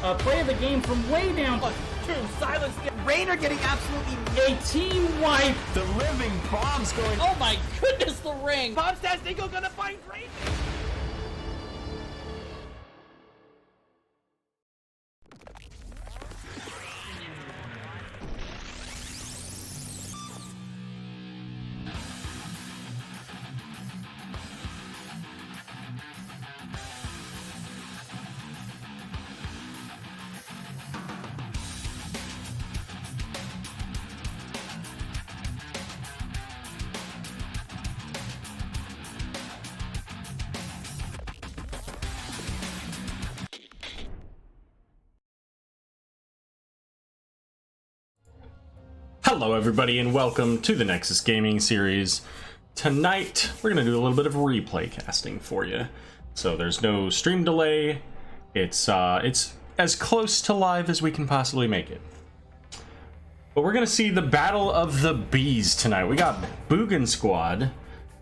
play of the game from way down. True, silence. Rainer getting absolutely A team wipe. The living bomb's going. Oh my goodness, the ring. Bombstats Nico gonna find Rainer. Hello everybody and welcome to the Nexus Gaming series. Tonight we're going to do a little bit of replay casting for you. So there's no stream delay. It's as close to live as we can possibly make it. But we're going to see the Battle of the Bees tonight. We got Boogan Squad,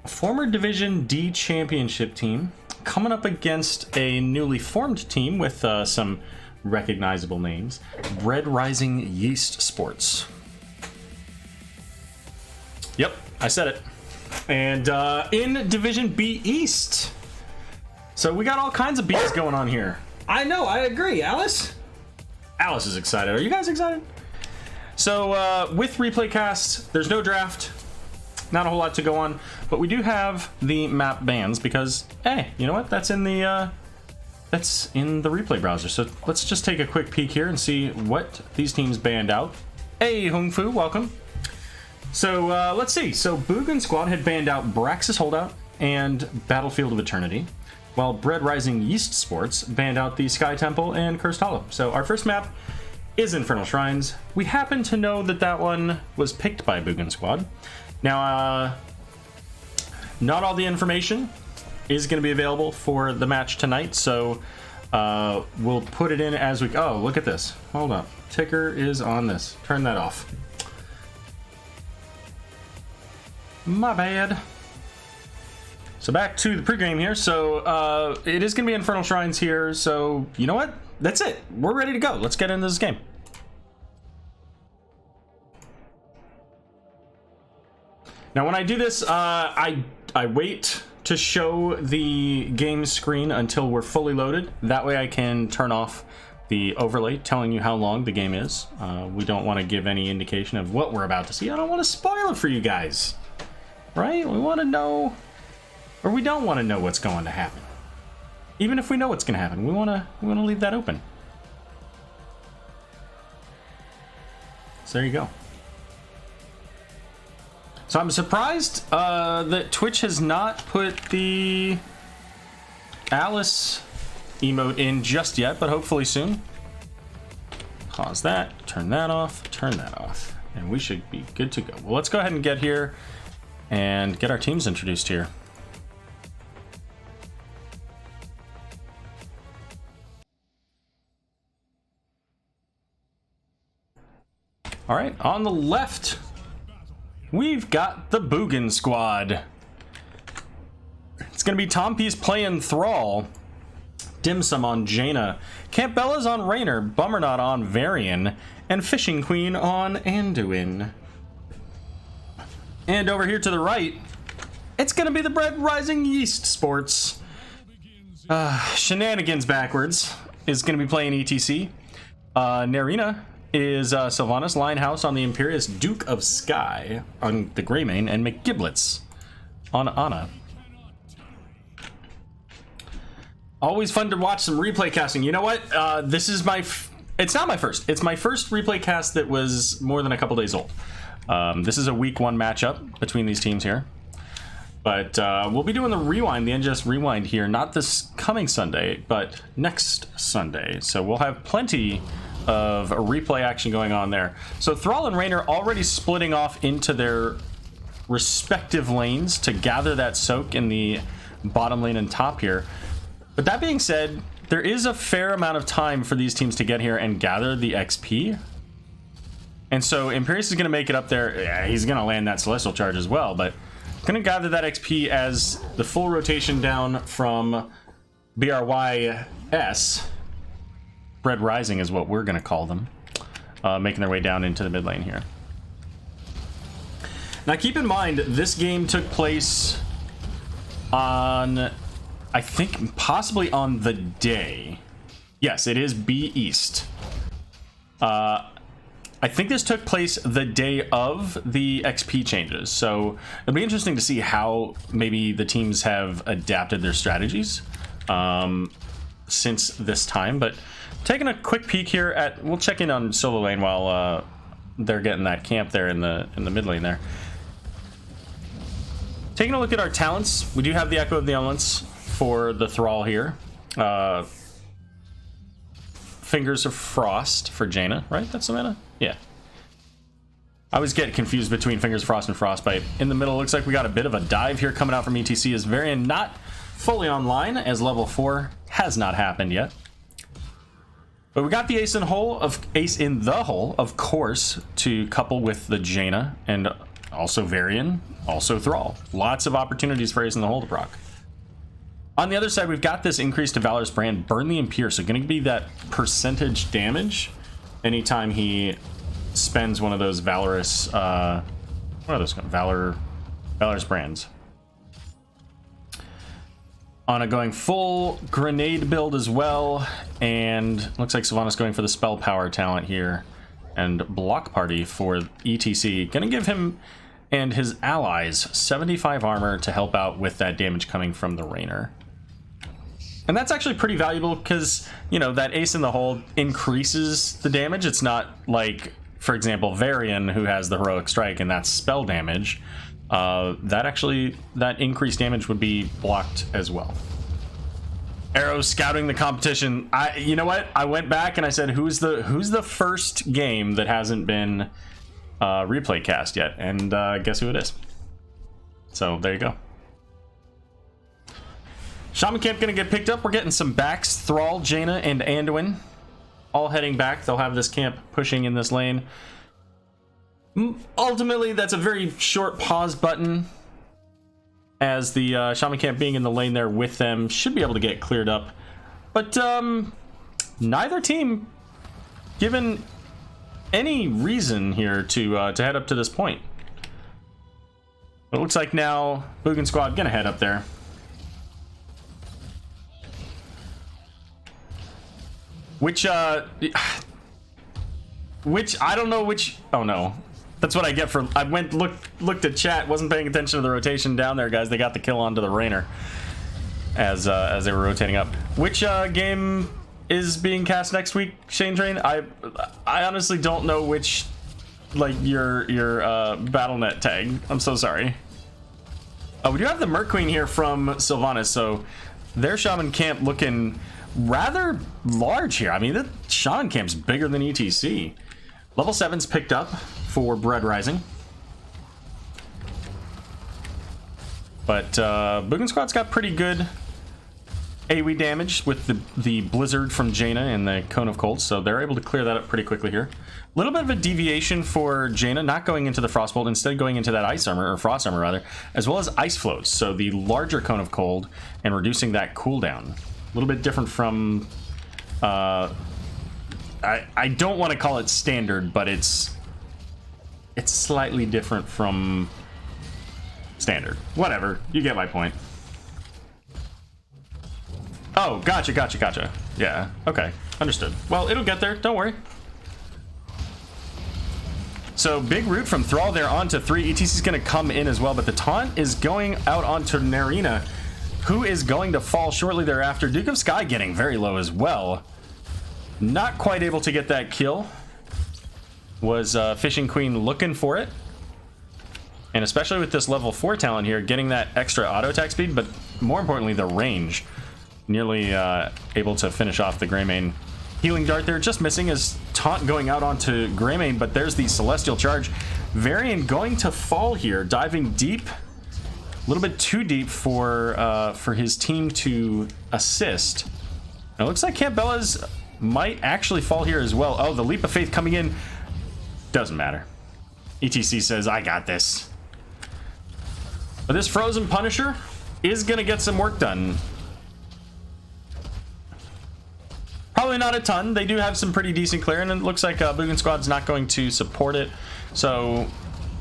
a former Division D championship team, coming up against a newly formed team with some recognizable names, Red Rising Yeast Sports. Yep, I said it. And in Division B East. So we got all kinds of bees going on here. I know, I agree. Alice? Alice is excited. Are you guys excited? So with replay cast, there's no draft. Not a whole lot to go on. But we do have the map bans because, hey, you know what? That's in the replay browser. So let's just take a quick peek here and see what these teams banned out. Hey, Hung Fu, welcome. So let's see. So Boogan Squad had banned out Braxis Holdout and Battlefield of Eternity, while Red Rising Yeast Sports banned out the Sky Temple and Cursed Hollow. So our first map is Infernal Shrines. We happen to know that that one was picked by Boogan Squad. Now, not all the information is going to be available for the match tonight, so we'll put it in as we... Oh, look at this. Hold up. Ticker is on this. Turn that off. My bad. So back to the pregame here. So it is going to be Infernal Shrines here. So you know what? That's it. We're ready to go. Let's get into this game. Now when I do this, I wait to show the game screen until we're fully loaded. That way I can turn off the overlay telling you how long the game is. We don't want to give any indication of what we're about to see. I don't want to spoil it for you guys. Right? We want to know, or we don't want to know what's going to happen. Even if we know what's going to happen, we want to leave that open. So there you go. So I'm surprised that Twitch has not put the Alice emote in just yet, but hopefully soon. Pause that, turn that off, and we should be good to go. Well, let's go ahead and get here and get our teams introduced here. All right, on the left, we've got the Boogan Squad. It's gonna be Tom Peace playing Thrall, Dim Sum on Jaina, Campbella's on Rainer, Bummernot on Varian, and Fishing Queen on Anduin. And over here to the right, it's gonna be the Red Rising Yeast Sports. Shenanigans backwards is gonna be playing ETC. Narina is Sylvanas, Linehouse on the Imperious, Duke of Sky on the Greymane, and McGiblets on Anna. Always fun to watch some replay casting. You know what? This is my... It's not my first. It's my first replay cast that was more than a couple days old. This is a week 1 matchup between these teams here. But we'll be doing the rewind, the NGS rewind here, not this coming Sunday, but next Sunday. So we'll have plenty of replay action going on there. So Thrall and Rainer already splitting off into their respective lanes to gather that soak in the bottom lane and top here. But that being said, there is a fair amount of time for these teams to get here and gather the XP. And so Imperius is going to make it up there. Yeah, he's going to land that Celestial Charge as well, but going to gather that XP as the full rotation down from BRYS Bread Rising is what we're going to call them, making their way down into the mid lane here. Now keep in mind, this game took place on, I think, possibly on the day. Yes, it is B East. I think this took place the day of the XP changes, so it'll be interesting to see how maybe the teams have adapted their strategies since this time. But taking a quick peek here at, we'll check in on solo lane while they're getting that camp there in the mid lane there. Taking a look at our talents, we do have the Echo of the Elements for the Thrall here. Fingers of Frost for Jaina, right? That's Savannah? Yeah. I always get confused between Fingers of Frost and Frostbite. In the middle, looks like we got a bit of a dive here coming out from ETC as Varian not fully online, as level 4 has not happened yet. But we got the Ace in the Hole, of course, to couple with the Jaina and also Varian, also Thrall. Lots of opportunities for Ace in the Hole to proc. On the other side, we've got this increase to Valorous Brand, Burn the Impure, so going to be that percentage damage anytime he spends one of those Valorous, what are those called? Valorous Brands. On a going full grenade build as well, and looks like Sylvanas going for the Spell Power talent here, and Block Party for ETC. Going to give him and his allies 75 armor to help out with that damage coming from the Rainer. And that's actually pretty valuable because, you know, that Ace in the Hole increases the damage. It's not like, for example, Varian, who has the Heroic Strike, and that's spell damage. That increased damage would be blocked as well. Aero scouting the competition. You know what? I went back and I said, who's the first game that hasn't been replay cast yet? And guess who it is? So there you go. Shaman Camp gonna get picked up. We're getting some backs. Thrall, Jaina, and Anduin all heading back. They'll have this camp pushing in this lane. Ultimately, that's a very short pause button, as the Shaman Camp being in the lane there with them should be able to get cleared up. But neither team given any reason here to head up to this point. It looks like now Boogan squad gonna head up there. Which I don't know which. Oh no, that's what I get for. I looked at chat, wasn't paying attention to the rotation down there, guys. They got the kill onto the Rainer as they were rotating up. Which game is being cast next week, Shane Train? I honestly don't know which, like, your BattleNet tag. I'm so sorry. We do have the Merc Queen here from Sylvanas, so their Shaman Camp looking rather large here. I mean, the Shaman Camp's bigger than ETC. Level 7's picked up for Bread Rising. But Boogan Squad's got pretty good AoE damage with the Blizzard from Jaina and the Cone of Cold, so they're able to clear that up pretty quickly here. A little bit of a deviation for Jaina, not going into the Frostbolt, instead going into that Ice Armor, or Frost Armor rather, as well as Ice Flows, so the larger Cone of Cold and reducing that cooldown. A little bit different from I don't want to call it standard, but it's slightly different from standard. Whatever, you get my point. Oh, gotcha. Yeah, okay, understood. Well, it'll get there, don't worry. So big root from Thrall there onto 3. ETC's gonna come in as well, but the taunt is going out onto Narina, who is going to fall shortly thereafter. Duke of Sky getting very low as well. Not quite able to get that kill. Was Fishing Queen looking for it. And especially with this level 4 talent here, getting that extra auto attack speed, but more importantly, the range. Nearly able to finish off the Greymane. Healing Dart there, just missing as taunt going out onto Greymane, but there's the Celestial Charge. Varian going to fall here, diving deep. A little bit too deep for his team to assist. And it looks like Campbella's might actually fall here as well. Oh, the Leap of Faith coming in. Doesn't matter. ETC says, I got this. But this Frozen Punisher is going to get some work done. Probably not a ton. They do have some pretty decent clear, and it looks like Boogan Squad's not going to support it. So,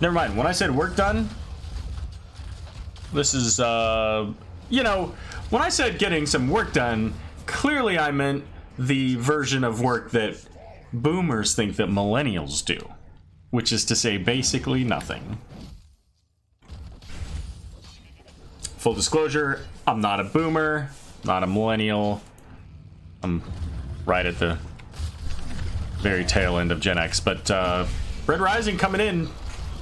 never mind. When I said work done, this is, you know, when I said getting some work done, clearly I meant the version of work that boomers think that millennials do, which is to say basically nothing. Full disclosure, I'm not a boomer, not a millennial. I'm right at the very tail end of Gen X, but Red Rising coming in,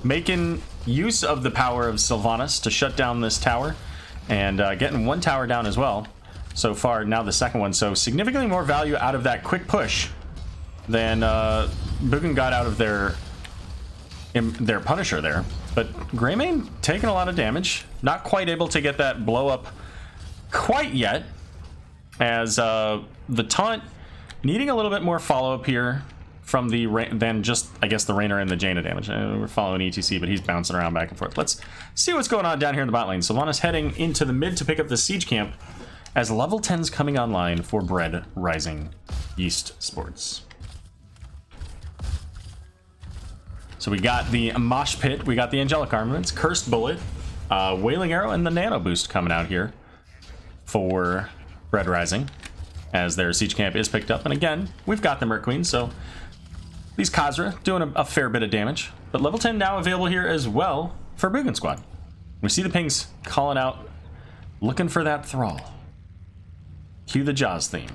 making use of the power of Sylvanas to shut down this tower, and getting one tower down as well so far, now the second one, so significantly more value out of that quick push than Boogan got out of their Punisher there. But Greymane taking a lot of damage, not quite able to get that blow up quite yet, as the taunt needing a little bit more follow-up here from the than just, I guess, the Rainer and the Jaina damage. We're following ETC, but he's bouncing around back and forth. Let's see what's going on down here in the bot lane. Sylvanas heading into the mid to pick up the siege camp as level 10's coming online for Red Rising Yeast Sports. So we got the Mosh Pit, we got the Angelic Armaments, Cursed Bullet, Wailing Arrow, and the Nano Boost coming out here for Red Rising as their siege camp is picked up. And again, we've got the Merc Queen, so these Khazra doing a fair bit of damage. But level 10 now available here as well for Boogan Squad. We see the pings calling out, looking for that Thrall. Cue the Jaws theme.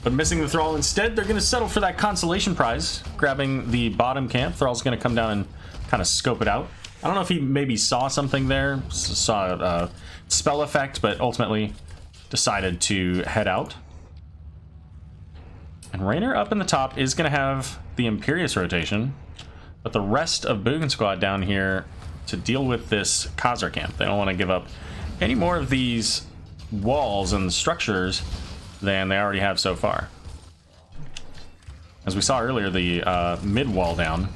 But missing the Thrall instead, they're going to settle for that consolation prize, grabbing the bottom camp. Thrall's going to come down and kind of scope it out. I don't know if he maybe saw something there, saw a spell effect, but ultimately decided to head out. And Rainer up in the top is going to have the Imperious rotation, but the rest of Boogan Squad down here to deal with this Khazar camp. They don't want to give up any more of these walls and structures than they already have so far. As we saw earlier, the mid wall down.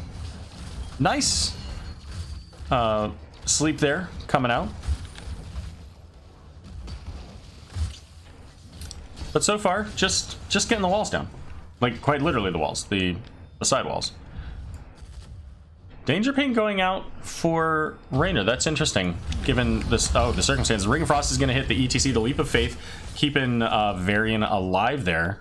Nice sleep there coming out. But so far, just getting the walls down. Like, quite literally the walls, the side walls. Danger Ping going out for Rainer. That's interesting, given this, the circumstances. Ring of Frost is going to hit the ETC, the Leap of Faith, keeping Varian alive there.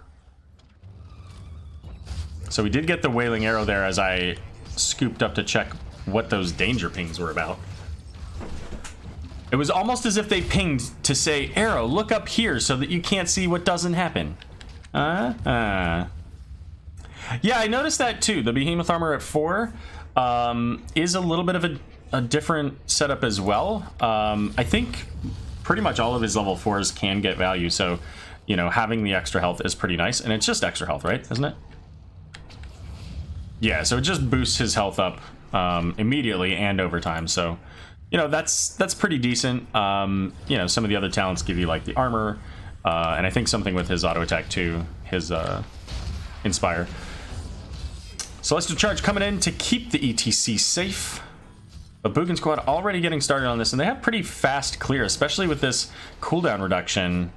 So we did get the Wailing Arrow there as I scooped up to check what those Danger Pings were about. It was almost as if they pinged to say, Aero, look up here so that you can't see what doesn't happen. Yeah, I noticed that too. The Behemoth Armor at 4 is a little bit of a different setup as well. I think pretty much all of his level 4s can get value, so, you know, having the extra health is pretty nice. And it's just extra health, right? Isn't it? Yeah, so it just boosts his health up immediately and over time, so... You know, that's pretty decent. You know, some of the other talents give you, like, the armor, and I think something with his auto attack too, his Inspire. Celestial Charge coming in to keep the ETC safe. But Boogan Squad already getting started on this, and they have pretty fast clear, especially with this cooldown reduction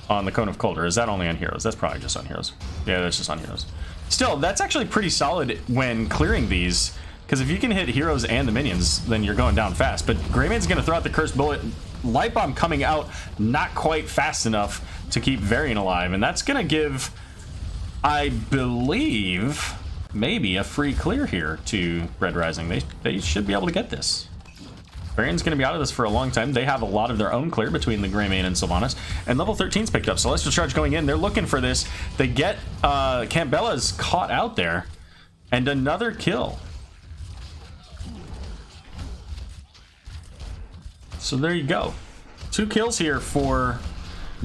on the Cone of Cold. Or is that only on heroes? That's probably just on heroes. Yeah, that's just on heroes. Still, that's actually pretty solid when clearing these. Because if you can hit heroes and the minions, then you're going down fast. But Greymane's going to throw out the Cursed Bullet. Light Bomb coming out not quite fast enough to keep Varian alive. And that's going to give, I believe, maybe a free clear here to Red Rising. They should be able to get this. Varian's going to be out of this for a long time. They have a lot of their own clear between the Greymane and Sylvanas. And level 13's picked up. Celestial Charge going in. They're looking for this. They get Campbella's caught out there. And another kill. So there you go. 2 kills here for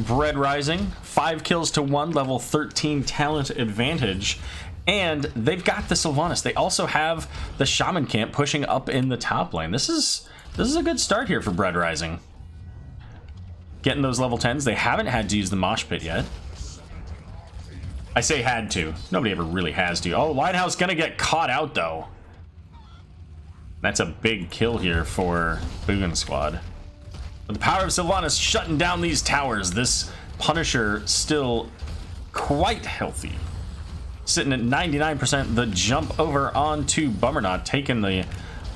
Red Rising. 5 kills to 1, level 13 talent advantage. And they've got the Sylvanas. They also have the Shaman camp pushing up in the top lane. This is a good start here for Red Rising. Getting those level 10s. They haven't had to use the Mosh Pit yet. I say had to. Nobody ever really has to. Oh, Lighthouse gonna get caught out though. That's a big kill here for Boogan Squad. But the power of Sylvanas shutting down these towers. This Punisher still quite healthy. Sitting at 99%. The jump over onto Bummernot, taking the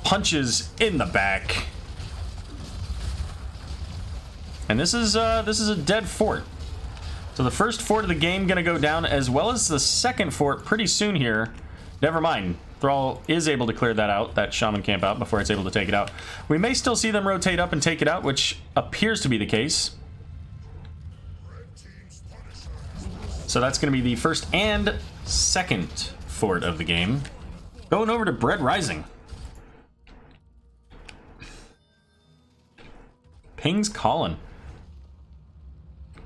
punches in the back. And this is a dead fort. So the first fort of the game gonna go down, as well as the second fort pretty soon here. Never mind. Thrall is able to clear that out, that shaman camp out, before it's able to take it out. We may still see them rotate up and take it out, which appears to be the case. So that's going to be the first and second fort of the game. Going over to Bread Rising. Ping's calling.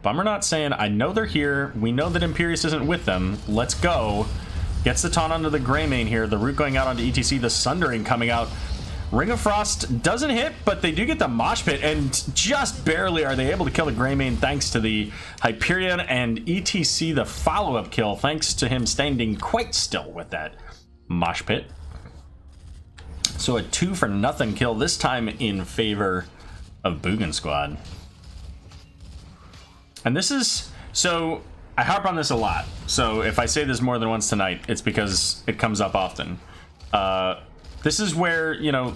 Bummernot saying, I know they're here. We know that Imperius isn't with them. Let's go. Gets the taunt onto the Greymane here. The root going out onto ETC. The Sundering coming out. Ring of Frost doesn't hit, but they do get the Mosh Pit, and just barely are they able to kill the Greymane thanks to the Hyperion, and ETC the follow-up kill thanks to him standing quite still with that Mosh Pit. So a 2-for-0 kill, this time in favor of Boogan Squad. And this is... So, I harp on this a lot. So, if I say this more than once tonight, it's because it comes up often. This is where, you know,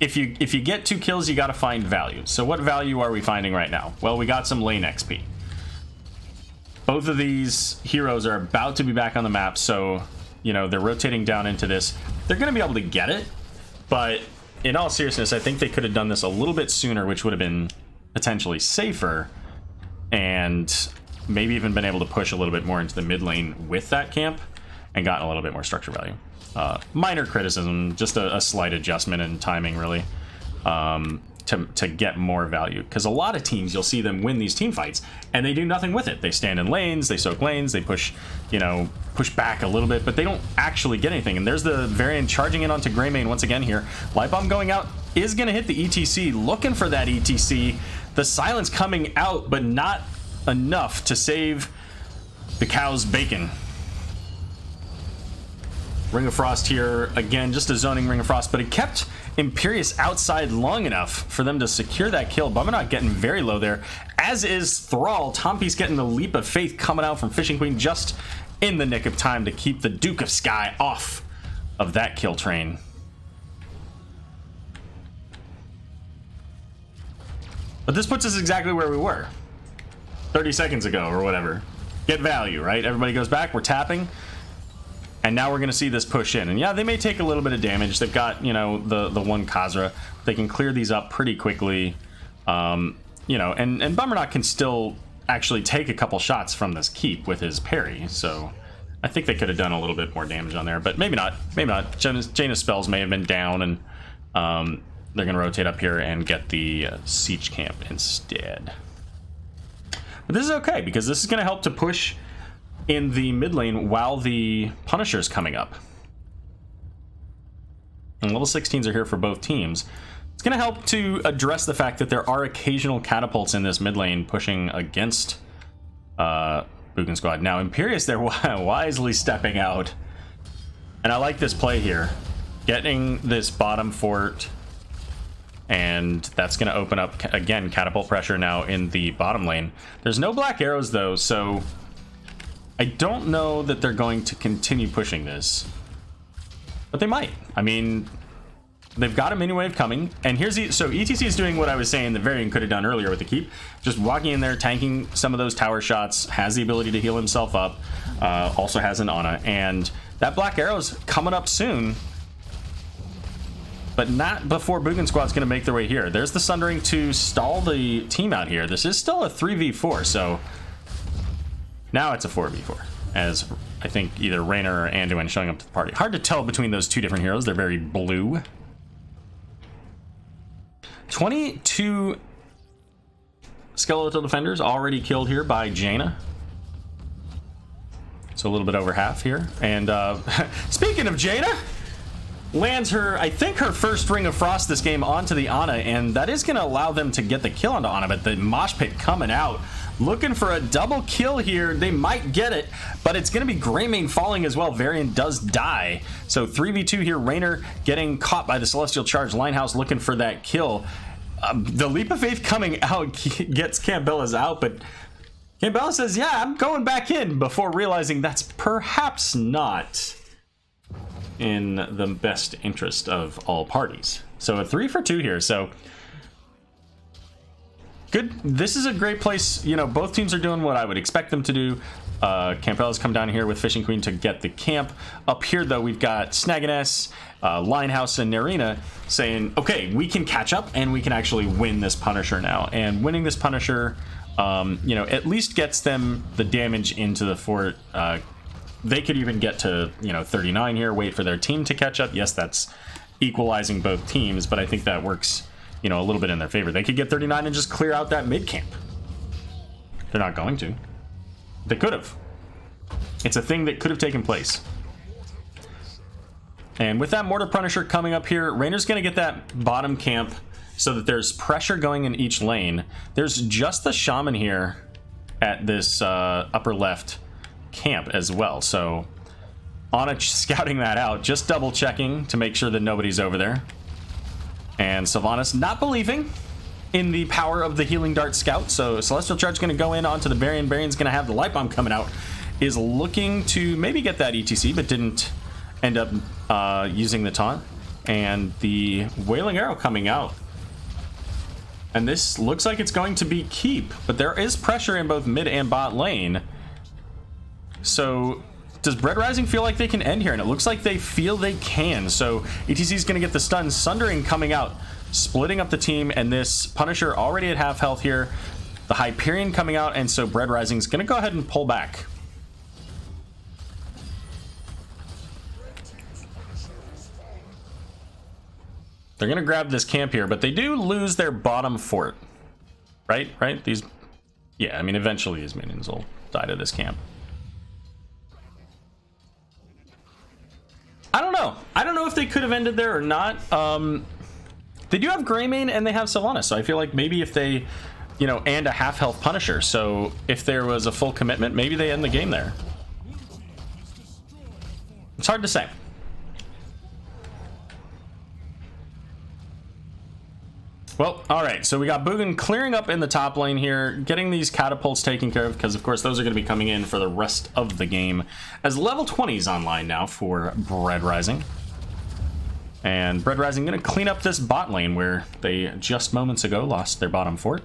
if you get 2 kills, you got to find value. So what value are we finding right now? Well, we got some lane XP. Both of these heroes are about to be back on the map, so, you know, they're rotating down into this. They're going to be able to get it, but in all seriousness, I think they could have done this a little bit sooner, which would have been potentially safer, and maybe even been able to push a little bit more into the mid lane with that camp and gotten a little bit more structure value. Minor criticism, just a slight adjustment in timing, really, to get more value. Because a lot of teams, you'll see them win these team fights, and they do nothing with it. They stand in lanes, they soak lanes, they push, you know, push back a little bit, but they don't actually get anything. And there's the Varian charging in onto Greymane once again here. Light Bomb going out is going to hit the ETC, looking for that ETC. The silence coming out, but not enough to save the cow's bacon. Ring of Frost here, again, just a zoning Ring of Frost, but it kept Imperius outside long enough for them to secure that kill. Bummernot getting very low there, as is Thrall. Tompi's getting the Leap of Faith coming out from Fishing Queen just in the nick of time to keep the Duke of Sky off of that kill train. But this puts us exactly where we were 30 seconds ago or whatever. Get value, right? Everybody goes back, we're tapping. And now we're going to see this push in. And yeah, they may take a little bit of damage. They've got, you know, the one Khazra. They can clear these up pretty quickly. You know, and Bummernot can still actually take a couple shots from this keep with his parry. So I think they could have done a little bit more damage on there. But maybe not. Maybe not. Jaina's spells may have been down. And they're going to rotate up here and get the siege camp instead. But this is okay, because this is going to help to push in the mid lane while the Punisher's coming up. And level 16s are here for both teams. It's going to help to address the fact that there are occasional catapults in this mid lane pushing against Boogan Squad. Now, Imperius, they're wisely stepping out. And I like this play here. Getting this bottom fort, and that's going to open up, again, catapult pressure now in the bottom lane. There's no black arrows, though, so I don't know that they're going to continue pushing this, but they might. I mean, they've got a mini wave coming, and here's so ETC is doing what I was saying the Varian could have done earlier with the keep, just walking in there, tanking some of those tower shots, has the ability to heal himself up, also has an Ana, and that black arrow's coming up soon, but not before Boogan Squad's going to make their way here. There's the Sundering to stall the team out here. This is still a 3v4, so now it's a 4v4, as I think either Raynor or Anduin showing up to the party. Hard to tell between those two different heroes. They're very blue. 22 skeletal defenders already killed here by Jaina. So a little bit over half here. And speaking of Jaina, lands her, I think, her first Ring of Frost this game onto the Ana, and that is going to allow them to get the kill onto Ana, but the Mosh Pit coming out. Looking for a double kill here. They might get it, but it's going to be Greymane falling as well. Varian does die. So 3v2 here. Raynor getting caught by the Celestial Charge. Linehouse looking for that kill. The Leap of Faith coming out gets Cambella's out, but Campbell says, yeah, I'm going back in, before realizing that's perhaps not in the best interest of all parties. So a 3 for 2 here. So good. This is a great place. You know, both teams are doing what I would expect them to do. Campbella's come down here with Fishing Queen to get the camp. Up here, though, we've got Snagginess, Linehouse, and Narina saying, okay, we can catch up and we can actually win this Punisher now. And winning this Punisher, you know, at least gets them the damage into the fort. They could even get to, you know, 39 here, wait for their team to catch up. Yes, that's equalizing both teams, but I think that works, you know, a little bit in their favor. They could get 39 and just clear out that mid camp. They're not going to. They could have. It's a thing that could have taken place. And with that Mortar Punisher coming up here, Rainer's going to get that bottom camp so that there's pressure going in each lane. There's just the Shaman here at this upper left camp as well. So Anna scouting that out, just double checking to make sure that nobody's over there. And Sylvanas not believing in the power of the Healing Dart Scout. So Celestial Charge going to go in onto the Varian. Varian's going to have the Light Bomb coming out. Is looking to maybe get that ETC, but didn't end up using the taunt. And the Wailing Arrow coming out. And this looks like it's going to be keep, but there is pressure in both mid and bot lane. So does Bread Rising feel like they can end here? And it looks like they feel they can. So ETC is going to get the stun. Sundering coming out, splitting up the team, and this Punisher already at half health here. The Hyperion coming out, and so Bread Rising is going to go ahead and pull back. They're going to grab this camp here, but they do lose their bottom fort. Right? These... Yeah, I mean, eventually these minions will die to this camp. I don't know. I don't know if they could have ended there or not. They do have Greymane and they have Sylvanas, so I feel like maybe if they, you know, and a half health Punisher, so if there was a full commitment, maybe they end the game there. It's hard to say. Well, all right, so we got Boogan clearing up in the top lane here, getting these catapults taken care of, because of course those are going to be coming in for the rest of the game, as level 20 is online now for Bread Rising. And Bread Rising going to clean up this bot lane where they just moments ago lost their bottom fort.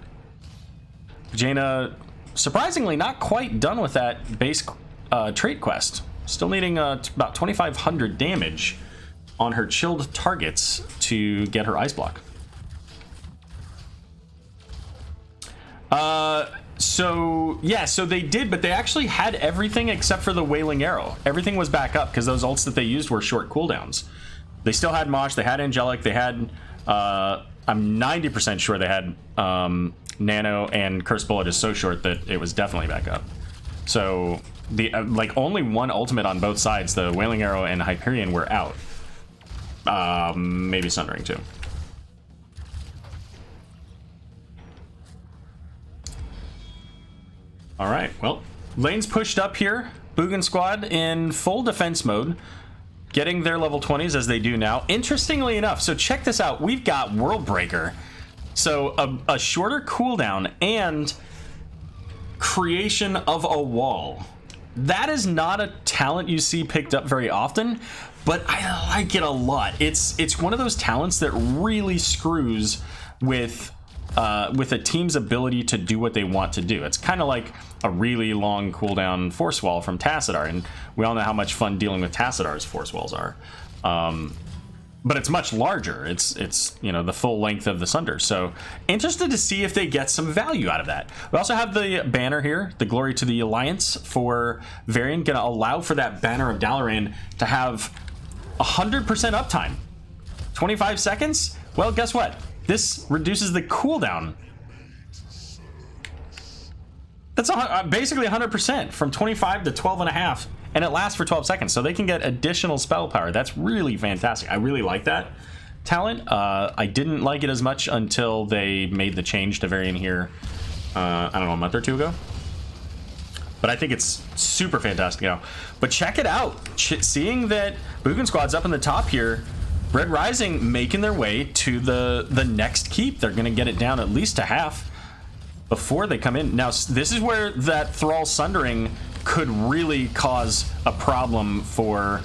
Jaina, surprisingly, not quite done with that base trait quest. Still needing about 2,500 damage on her chilled targets to get her ice block. So they did, but they actually had everything except for the Wailing Arrow. Everything was back up because those ults that they used were short cooldowns. They still had Mosh, they had Angelic, they had, I'm 90% sure they had Nano, and Curse Bullet is so short that it was definitely back up. So, the like only one ultimate on both sides, the Wailing Arrow and Hyperion, were out. Maybe Sundering too. All right, well, lane's pushed up here. Boogan squad in full defense mode, getting their level 20s as they do now. Interestingly enough, so check this out. We've got World Breaker. So a shorter cooldown and creation of a wall. That is not a talent you see picked up very often, but I like it a lot. It's one of those talents that really screws with a team's ability to do what they want to do. It's kind of like a really long cooldown force wall from Tassadar, and we all know how much fun dealing with Tassadar's force walls are. But it's much larger. It's you know, the full length of the Sunder. So interested to see if they get some value out of that. We also have the banner here, the Glory to the Alliance for Varian, gonna allow for that banner of Dalaran to have 100% uptime. 25 seconds? Well, guess what? This reduces the cooldown. That's basically 100% from 25 to 12.5, and it lasts for 12 seconds, so they can get additional spell power. That's really fantastic. I really like that talent. I didn't like it as much until they made the change to Varian here, I don't know, a month or two ago. But I think it's super fantastic now. But check it out. Seeing that Boogan Squad's up in the top here, Bread Rising making their way to the next keep. They're going to get it down at least to half. before they come in. Now, this is where that Thrall Sundering could really cause a problem for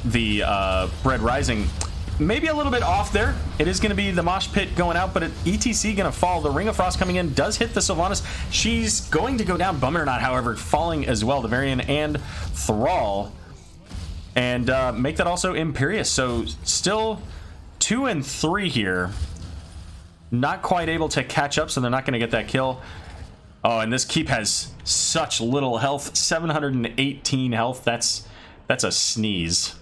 the Bread Rising. Maybe a little bit off there. It is going to be the Mosh Pit going out, but ETC going to fall. The Ring of Frost coming in does hit the Sylvanas. She's going to go down. Bummer not, however, falling as well. The Varian and Thrall. And make that also Imperious. So still 2 and 3 here. Not quite able to catch up, so they're not going to get that kill. Oh, and this keep has such little health. 718 health. That's a sneeze.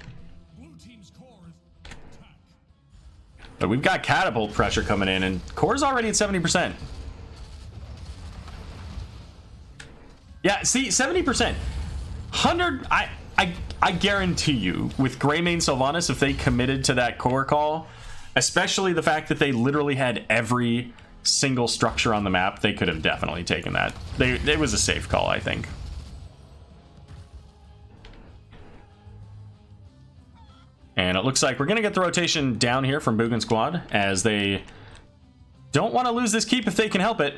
But we've got catapult pressure coming in, and core's already at 70%. Yeah, see, 70%. 100, I guarantee you, with Greymane Sylvanas, if they committed to that core call, especially the fact that they literally had every single structure on the map, they could have definitely taken that. It was a safe call, I think. And it looks like we're going to get the rotation down here from Boogan Squad, as they don't want to lose this keep if they can help it.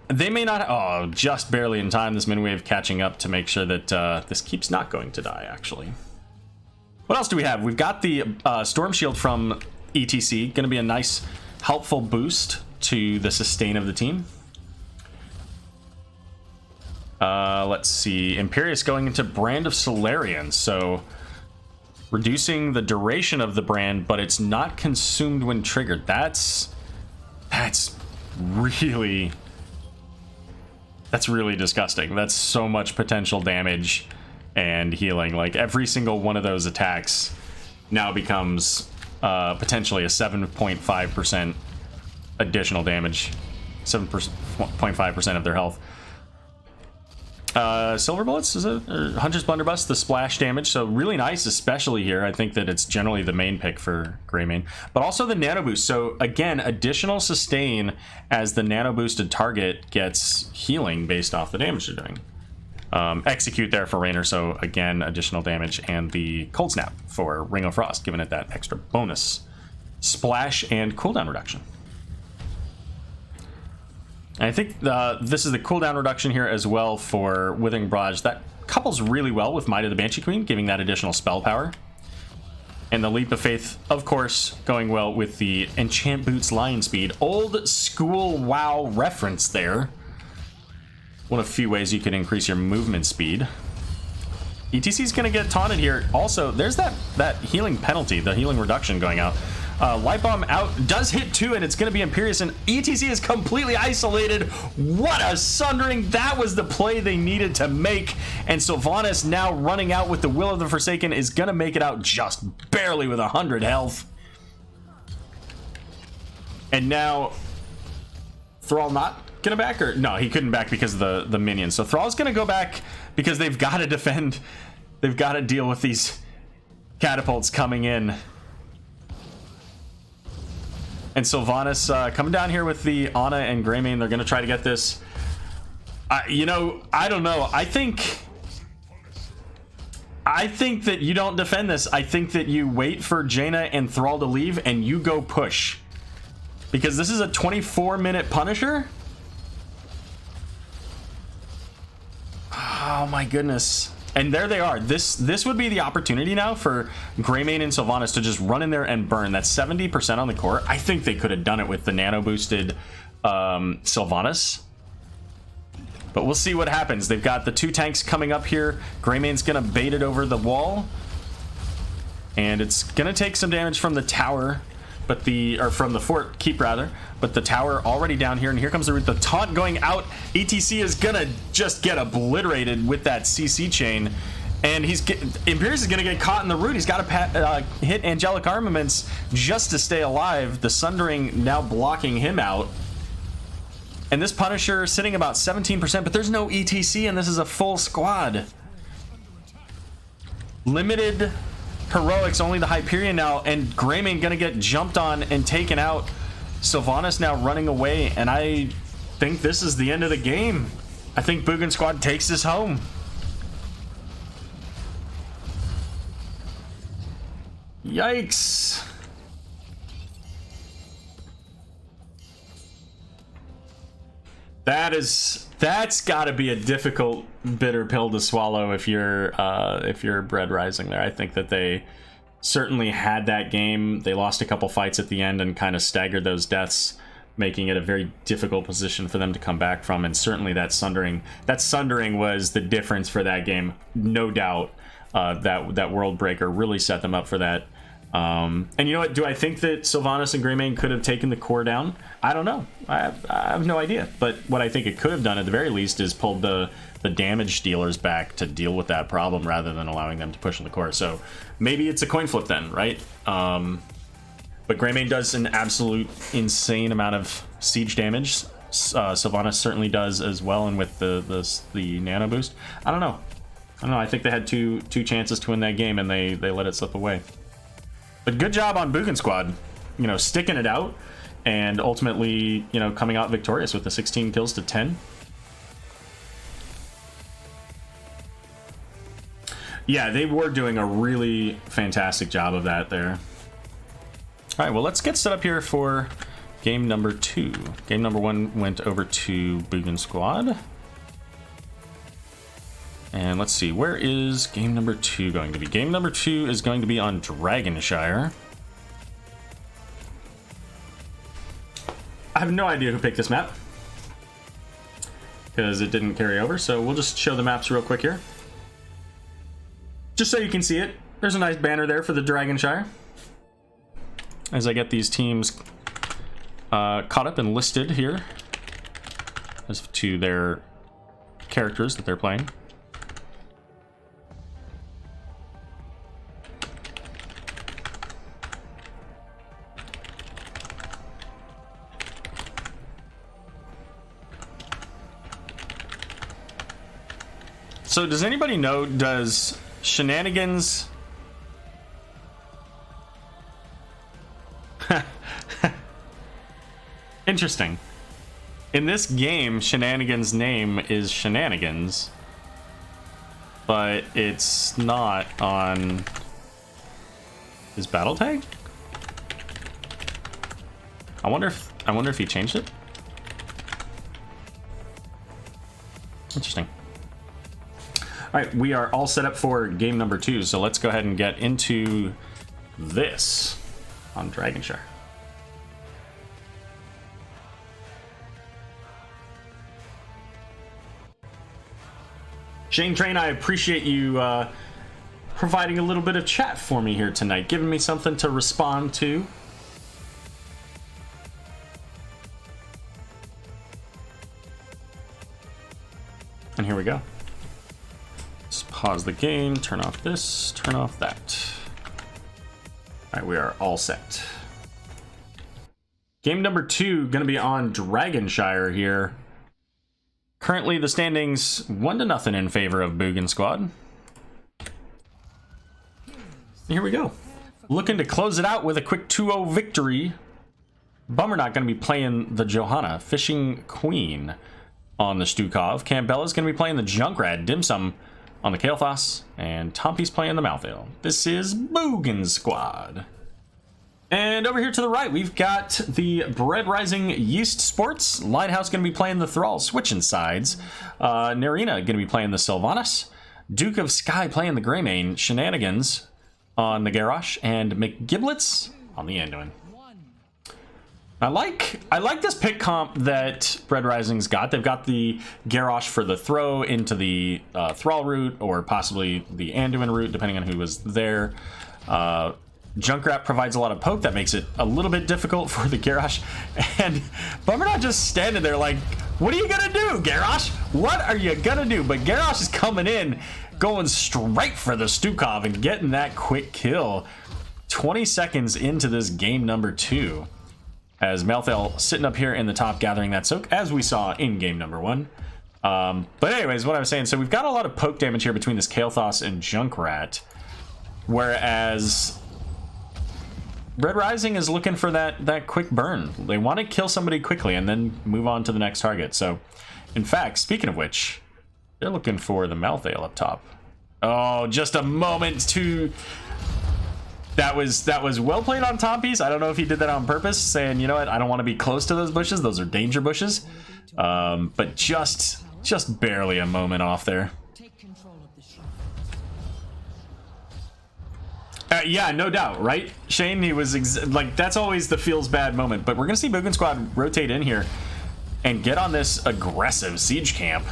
They may not... Oh, just barely in time. This min wave catching up to make sure that this keep's not going to die, actually. What else do we have? We've got the Storm Shield from ETC. Going to be a nice, helpful boost to the sustain of the team. Let's see. Imperious going into Brand of Solarian. So... reducing the duration of the brand, but it's not consumed when triggered. That's really disgusting. That's so much potential damage and healing. Like, every single one of those attacks now becomes potentially a 7.5% additional damage. 7.5% of their health. Silver Bullets, is it? Or Hunter's Blunderbuss, the splash damage. So really nice, especially here. I think that it's generally the main pick for Greymane. But also the Nano Boost. So again, additional sustain as the Nano Boosted target gets healing based off the damage they're doing. Execute there for Raynor. So again, additional damage. And the Cold Snap for Ring of Frost, giving it that extra bonus. Splash and cooldown reduction. And I think this is the cooldown reduction here as well for Withering Barrage. That couples really well with Might of the Banshee Queen, giving that additional spell power. And the Leap of Faith, of course, going well with the Enchant Boots Lion Speed. Old school WoW reference there. One of a few ways you can increase your movement speed. ETC is going to get taunted here. Also, there's that healing penalty, the healing reduction going out. Light Bomb out, does hit 2, and it's going to be Imperious, and ETC is completely isolated. What a sundering. That was the play they needed to make, and Sylvanas now running out with the Will of the Forsaken is going to make it out just barely with 100 health. And now, Thrall not going to back, or no, he couldn't back because of the minions. So Thrall's going to go back because they've got to defend. They've got to deal with these catapults coming in. And Sylvanas coming down here with the Ana and Greymane. They're going to try to get this. You know, I don't know. I think that you don't defend this. I think that you wait for Jaina and Thrall to leave and you go push. Because this is a 24-minute Punisher. Oh my goodness. And there they are. This would be the opportunity now for Greymane and Sylvanas to just run in there and burn. That's 70% on the core. I think they could have done it with the nano boosted Sylvanas. But we'll see what happens. They've got the 2 tanks coming up here. Greymane's going to bait it over the wall. And it's going to take some damage from the tower. Or from the fort keep rather, but the tower already down here, and here comes the taunt going out. ETC is gonna just get obliterated with that CC chain, and Imperious is gonna get caught in the root. He's got to hit Angelic Armaments just to stay alive. The Sundering now blocking him out, and this Punisher sitting about 17%, but there's no ETC, and this is a full squad. Limited heroics, only the Hyperion now, and Greymane gonna get jumped on and taken out. Sylvanas now running away, and I think this is the end of the game. I think Boogan Squad takes this home. Yikes. That's got to be a difficult, bitter pill to swallow if you're Bread Rising there. I think that they certainly had that game. They lost a couple fights at the end and kind of staggered those deaths, making it a very difficult position for them to come back from. And certainly that sundering was the difference for that game, no doubt. That World Breaker really set them up for that. And you know what? Do I think that Sylvanas and Greymane could have taken the core down? I don't know. I have no idea. But what I think it could have done at the very least is pulled the damage dealers back to deal with that problem rather than allowing them to push on the core. So maybe it's a coin flip then, right? But Greymane does an absolute insane amount of siege damage. Sylvanas certainly does as well, and with the nano boost. I don't know. I think they had two chances to win that game and they let it slip away. But good job on Boogan squad, sticking it out and ultimately, coming out victorious with the 16 kills to 10. Yeah, they were doing a really fantastic job of that there. All right, well, let's get set up here for game number 2. Game number 1 went over to Boogan squad. And let's see, where is game number 2 going to be? Game number 2 is going to be on Dragonshire. I have no idea who picked this map, because it didn't carry over, so we'll just show the maps real quick here. Just so you can see it, there's a nice banner there for the Dragonshire. As I get these teams caught up and listed here as to their characters that they're playing. So does anybody know, does Shenanigans... Interesting. In this game, Shenanigans' name is Shenanigans, but it's not on his battle tag? I wonder if he changed it? Interesting. All right, we are all set up for game number 2, so let's go ahead and get into this on Dragonshire. Shane Train, I appreciate you providing a little bit of chat for me here tonight, giving me something to respond to. And here we go. Just pause the game, turn off this, turn off that. All right, we are all set. Game number 2 going to be on Dragonshire here. Currently, the standings 1-0 in favor of Boogan squad. Here we go. Looking to close it out with a quick 2-0 victory. Bummer not going to be playing the Johanna, Fishing Queen on the Stukov. Cambella's going to be playing the Junkrat, Dim Sum on the Kael'thas, and Tompy's playing the Malthael. This is Boogan squad. And over here to the right, we've got the Bread Rising Yeast Sports. Lighthouse going to be playing the Thrall, switching sides. Narina going to be playing the Sylvanas. Duke of Sky playing the Greymane. Shenanigans on the Garrosh. And McGiblets on the Anduin. I like this pick comp that Bread Rising's got. They've got the Garrosh for the throw into the Thrall route, or possibly the Anduin route, depending on who was there. Junkrat provides a lot of poke that makes it a little bit difficult for the Garrosh, and Bummer not just standing there like, what are you gonna do, Garrosh? What are you gonna do? But Garrosh is coming in, going straight for the Stukov and getting that quick kill. 20 seconds into this game number 2, as Malthael sitting up here in the top gathering that soak, as we saw in game number 1. But anyways, what I was saying, so we've got a lot of poke damage here between this Kael'thas and Junkrat, whereas Red Rising is looking for that quick burn. They want to kill somebody quickly and then move on to the next target. So, in fact, speaking of which, they're looking for the Malthael up top. Oh, just a moment too That was well played on top piece. I don't know if he did that on purpose, saying, you know what, I don't want to be close to those bushes. Those are danger bushes. But just barely a moment off there. Yeah, no doubt, right? Shane, he was like, that's always the feels bad moment. But we're going to see Boogan Squad rotate in here and get on this aggressive siege camp.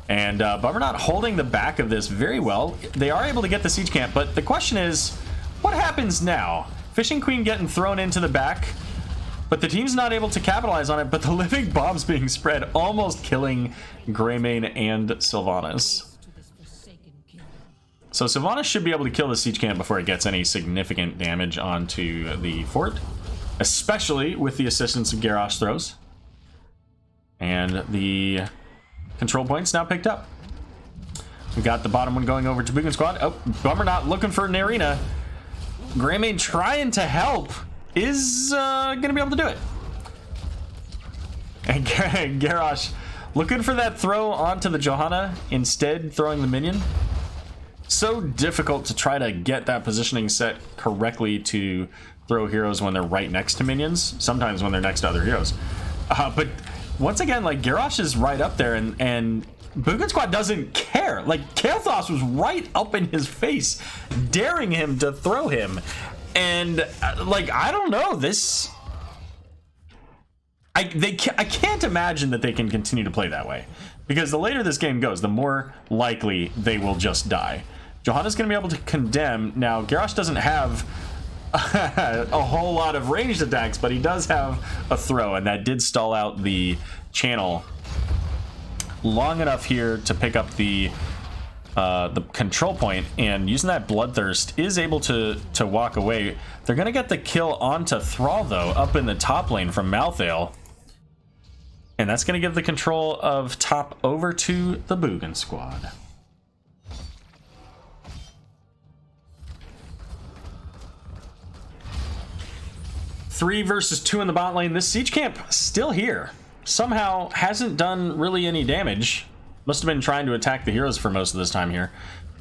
And Bummer not holding the back of this very well. They are able to get the siege camp, but the question is, what happens now? Fishing Queen getting thrown into the back, but the team's not able to capitalize on it, but the living bombs being spread, almost killing Greymane and Sylvanas. So Sylvanas should be able to kill the siege camp before it gets any significant damage onto the fort, especially with the assistance of Garrosh throws. And the control point's now picked up. We got the bottom one going over to Boogan Squad. Oh, Bummer not looking for an arena. Greymane trying to help is going to be able to do it. And Garrosh looking for that throw onto the Johanna, instead throwing the minion. So difficult to try to get that positioning set correctly to throw heroes when they're right next to minions, sometimes when they're next to other heroes. But once again, like, Garrosh is right up there, and Boogan Squad doesn't care. Like, Kael'thas was right up in his face, daring him to throw him. And, like, I don't know, this... I can't imagine that they can continue to play that way. Because the later this game goes, the more likely they will just die. Johanna's going to be able to condemn. Now, Garrosh doesn't have a whole lot of ranged attacks, but he does have a throw, and that did stall out the channel long enough here to pick up the control point, and using that Bloodthirst is able to walk away. They're going to get the kill onto Thrall, though, up in the top lane from Malthael. And that's going to give the control of top over to the Boogan Squad. Three versus two in the bot lane. This siege camp still here. Somehow hasn't done really any damage. Must have been trying to attack the heroes for most of this time here.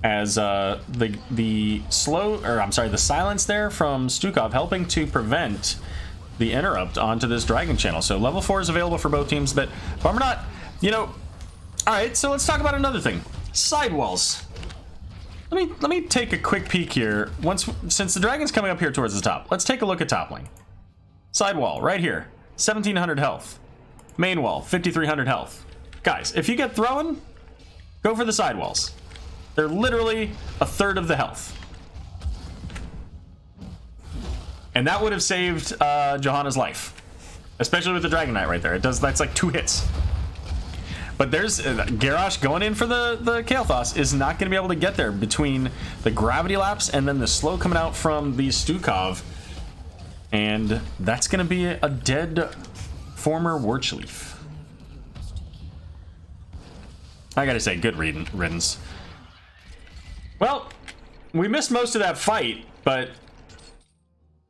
As the silence there from Stukov helping to prevent the interrupt onto this dragon channel. So level 4 is available for both teams, but Bummer not, you know. All right, so let's talk about another thing. Sidewalls. Let me take a quick peek here. Since the dragon's coming up here towards the top, let's take a look at top lane. Sidewall right here, 1700 health. Main wall, 5300 health. Guys, if you get thrown, go for the sidewalls. They're literally a third of the health. And that would have saved Johanna's life, especially with the Dragon Knight right there. That's like 2 hits. But there's Garrosh going in for the Kael'thas is not going to be able to get there between the gravity lapse and then the slow coming out from the Stukov. And that's going to be a dead former Warchleaf. I gotta say, good riddance. Well, we missed most of that fight, but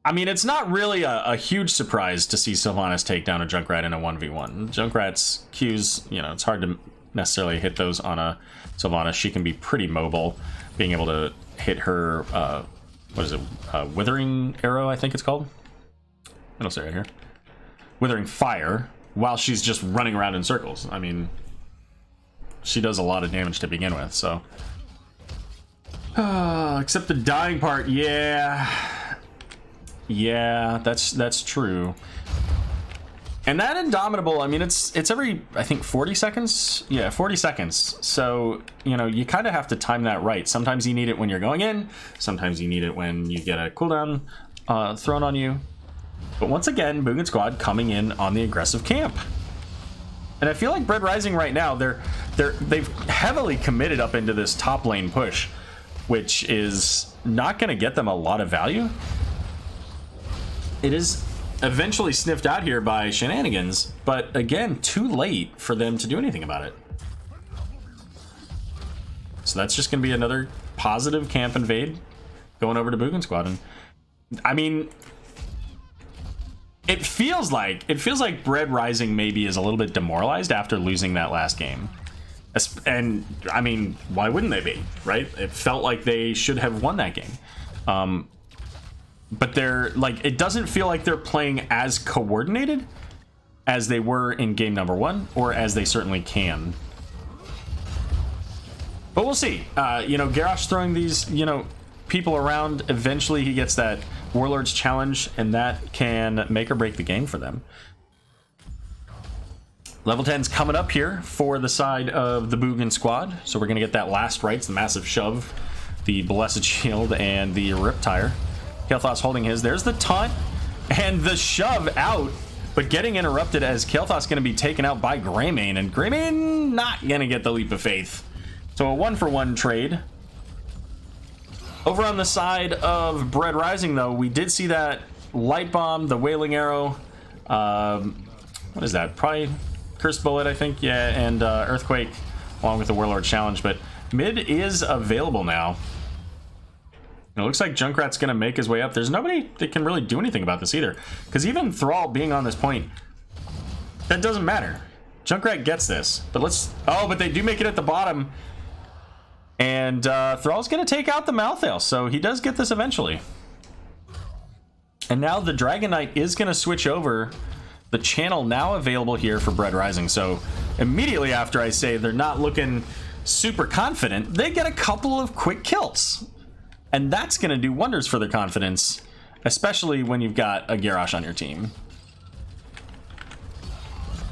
I mean, it's not really a huge surprise to see Sylvanas take down a Junkrat in a 1v1. Junkrat's Qs, you know, it's hard to necessarily hit those on a Sylvanas. She can be pretty mobile, being able to hit her, what is it, Withering Arrow, I think it's called. It'll say right here. Withering Fire, while she's just running around in circles. I mean, she does a lot of damage to begin with, so. Except the dying part, yeah. Yeah, that's true. And that Indomitable, I mean, it's every, I think, 40 seconds? Yeah, 40 seconds. So, you know, you kind of have to time that right. Sometimes you need it when you're going in. Sometimes you need it when you get a cooldown thrown on you. But once again, Boogan Squad coming in on the aggressive camp. And I feel like Bread Rising right now, they've heavily committed up into this top lane push, which is not going to get them a lot of value. It is eventually sniffed out here by Shenanigans, but again, too late for them to do anything about it. So that's just going to be another positive camp invade going over to Boogan Squad. And I mean, it feels like Bread Rising maybe is a little bit demoralized after losing that last game. And I mean, why wouldn't they be, right? It felt like they should have won that game. but they're like, it doesn't feel like they're playing as coordinated as they were in game number 1, or as they certainly can. But we'll see. You know, Garrosh throwing these, you know, people around, eventually he gets that Warlord's challenge, and that can make or break the game for them. Level 10's coming up here for the side of the Boogan squad. So we're going to get that last rites, the massive shove, the Blessed Shield, and the Riptire. Kael'thas holding his. There's the taunt and the shove out, but getting interrupted as Kael'thas going to be taken out by Greymane, and Greymane not going to get the Leap of Faith. So a 1-for-1 trade. Over on the side of Bread Rising, though, we did see that Light Bomb, the Wailing Arrow, what is that? Probably Cursed Bullet, I think, yeah, and Earthquake, along with the Warlord Challenge, but mid is available now. It looks like Junkrat's going to make his way up. There's nobody that can really do anything about this either, because even Thrall being on this point, that doesn't matter. Junkrat gets this, but but they do make it at the bottom, and Thrall's going to take out the Malthael, so he does get this eventually. And now the Dragon Knight is going to switch over. The channel now available here for Bread Rising. So immediately after I say they're not looking super confident, they get a couple of quick kills. And that's going to do wonders for their confidence, especially when you've got a Garrosh on your team.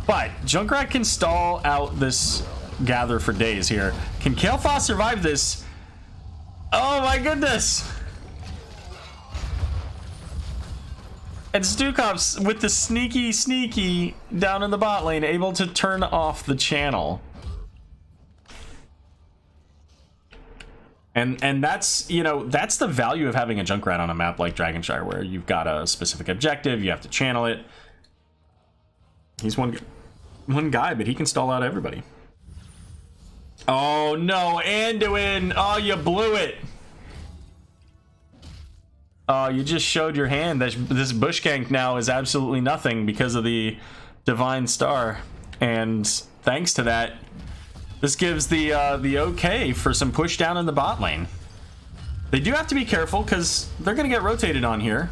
But Junkrat can stall out this gather for days here. Can Kael'thas survive this? Oh my goodness! And Stukov's with the sneaky down in the bot lane, able to turn off the channel. And that's, you know, that's the value of having a Junkrat on a map like Dragonshire, where you've got a specific objective, you have to channel it. He's one guy, but he can stall out everybody. Oh no, Anduin! Oh, you blew it! Oh, you just showed your hand. This bush gank now is absolutely nothing because of the Divine Star. And thanks to that, this gives the okay for some push down in the bot lane. They do have to be careful because they're going to get rotated on here.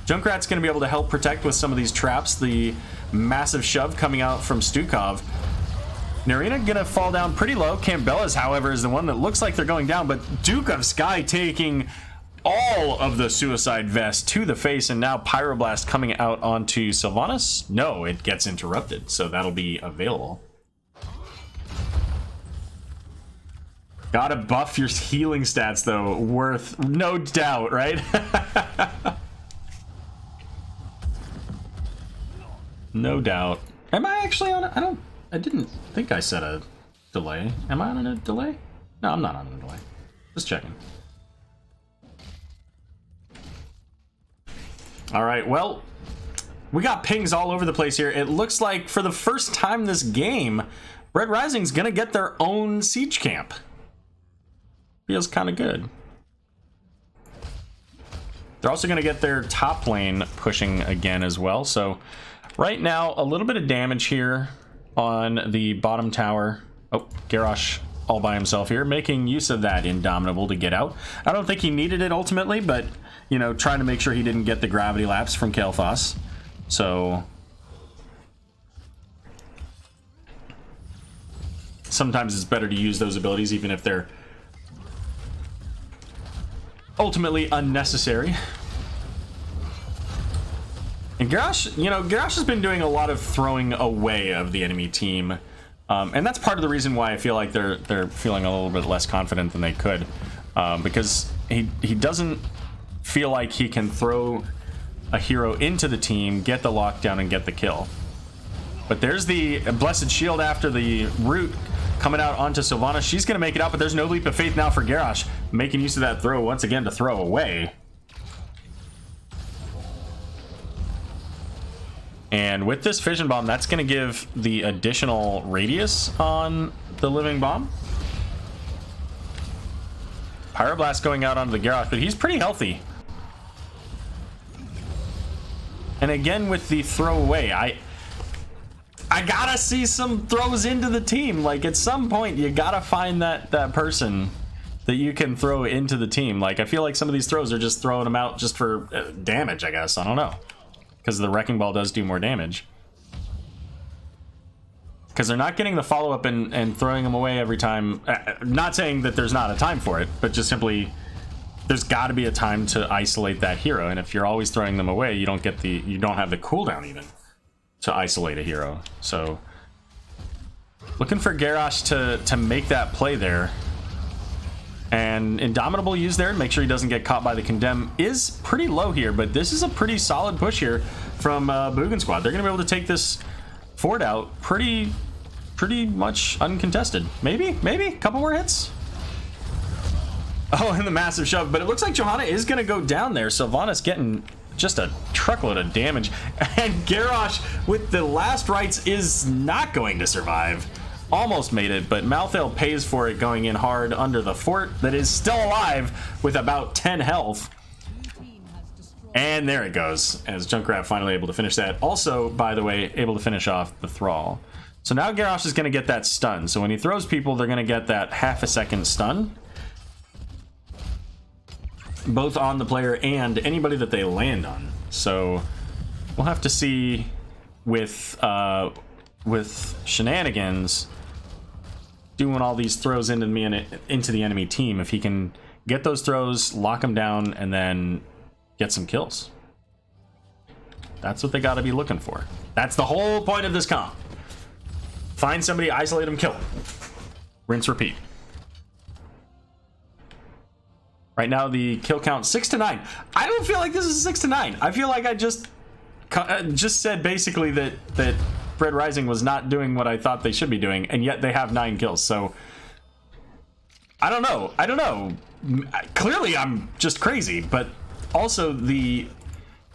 Junkrat's going to be able to help protect with some of these traps. The massive shove coming out from Stukov. Narina going to fall down pretty low. Cambella's, however, is the one that looks like they're going down. But Duke of Sky taking all of the Suicide Vest to the face, and now Pyroblast coming out onto Sylvanas. No, it gets interrupted, so that'll be available. Gotta buff your healing stats, though. Worth no doubt, right? No doubt. Am I actually on a... I didn't think I set a delay. Am I on a delay? No, I'm not on a delay. Just checking. All right, well, we got pings all over the place here. It looks like for the first time this game, Bread Rising's gonna get their own siege camp. Feels kind of good. They're also gonna get their top lane pushing again as well. So right now, a little bit of damage here on the bottom tower. Oh, Garrosh all by himself here, making use of that Indomitable to get out. I don't think he needed it ultimately, but, you know, trying to make sure he didn't get the gravity lapse from Kael'thas. So sometimes it's better to use those abilities even if they're ultimately unnecessary. And Garrosh, you know, Garrosh has been doing a lot of throwing away of the enemy team. And that's part of the reason why I feel like they're feeling a little bit less confident than they could. Because he doesn't feel like he can throw a hero into the team, get the lockdown, and get the kill. But there's the Blessed Shield after the root coming out onto Sylvanas. She's going to make it out, but there's no Leap of Faith now for Garrosh, making use of that throw once again to throw away. And with this Fission Bomb, that's going to give the additional radius on the Living Bomb. Pyroblast going out onto the Garrosh, but he's pretty healthy. And again with the throwaway, I gotta see some throws into the team. Like at some point, you gotta find that person that you can throw into the team. Like, I feel like some of these throws are just throwing them out just for damage, I guess. I don't know. Because the Wrecking Ball does do more damage. Because they're not getting the follow-up and throwing them away every time. Not saying that there's not a time for it, but just simply there's got to be a time to isolate that hero. And if you're always throwing them away, you don't have the cooldown even to isolate a hero. So looking for Garrosh to make that play there. And Indomitable used there, make sure he doesn't get caught by the Condemn, is pretty low here, but this is a pretty solid push here from Boogan Squad. They're going to be able to take this fort out pretty much uncontested. Maybe a couple more hits. Oh, and the massive shove, but it looks like Johanna is going to go down there, so Vana's getting just a truckload of damage, and Garrosh with the last rites is not going to survive. Almost made it, but Malthael pays for it, going in hard under the fort that is still alive with about 10 health. And there it goes, as Junkrat finally able to finish that. Also, by the way, able to finish off the Thrall. So now Garrosh is going to get that stun. So when he throws people, they're going to get that half-a-second stun, both on the player and anybody that they land on. So we'll have to see with Shenanigans doing all these throws into the enemy team, if he can get those throws, lock them down, and then get some kills. That's what they got to be looking for. That's the whole point of this comp. Find somebody, isolate them, kill them. Rinse, repeat. Right now the kill count 6 to 9. I don't feel like this is 6 to 9. I feel like I just said basically that Red Rising was not doing what I thought they should be doing, and yet they have 9 kills. So I don't know. Clearly I'm just crazy, but also the